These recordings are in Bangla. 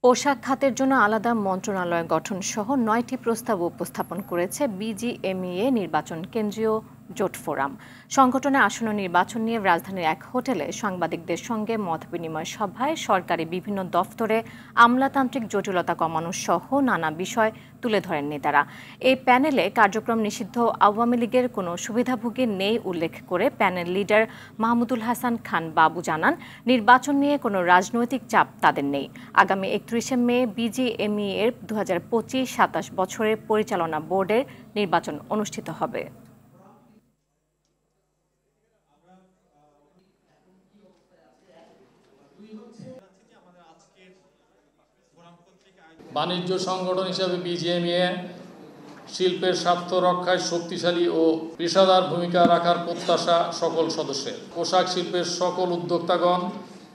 পোশাক খাতের জন্য আলাদা মন্ত্রণালয় গঠন সহ ৯টি প্রস্তাব উপস্থাপন করেছে বিজিএমইএ নির্বাচন কেন্দ্রীয় জোট ফোরাম। সংগঠনের আসন্ন নির্বাচন নিয়ে রাজধানীর এক হোটেলে সাংবাদিকদের সঙ্গে মতবিনিময় সভায় সরকারি বিভিন্ন দফতরে আমলাতান্ত্রিক জটিলতা কমানো সহ নানা বিষয় তুলে ধরেন নেতারা। এই প্যানেলে কার্যক্রম নিষিদ্ধ আওয়ামী লীগের কোনো সুবিধাভোগী নেই উল্লেখ করে প্যানেল লিডার মাহমুদুল হাসান খান বাবু জানান, নির্বাচন নিয়ে কোনো রাজনৈতিক চাপ তাদের নেই। আগামী ৩১শে মে বিজিএমইএ এর ২০২৫-২৭ বছরের পরিচালনা বোর্ডের নির্বাচন অনুষ্ঠিত হবে। বাণিজ্য সংগঠন হিসেবে বিজিএমইএ শিল্পের স্বার্থ রক্ষায় শক্তিশালী ও পেশাদার ভূমিকা রাখার প্রত্যাশা সকল সদস্যের। পোশাক শিল্পের সকল উদ্যোক্তাগণ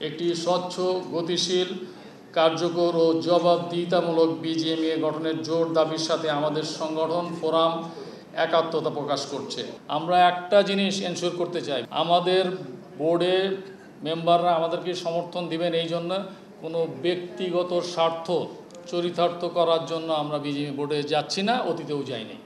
একটি স্বচ্ছ, গতিশীল, কার্যকর ও জবাবদিহিতামূলক বিজিএমইএ গঠনের জোর দাবির সাথে আমাদের সংগঠন ফোরাম একাত্মতা প্রকাশ করছে। আমরা একটা জিনিস এনশিওর করতে চাই, আমাদের বোর্ডে মেম্বাররা আমাদেরকে সমর্থন দিবেন, এই জন্য কোনো ব্যক্তিগত স্বার্থ চরিতার্থ করার জন্য আমরা বিজেপি বোর্ডে যাচ্ছি না, অতীতেও যাইনি।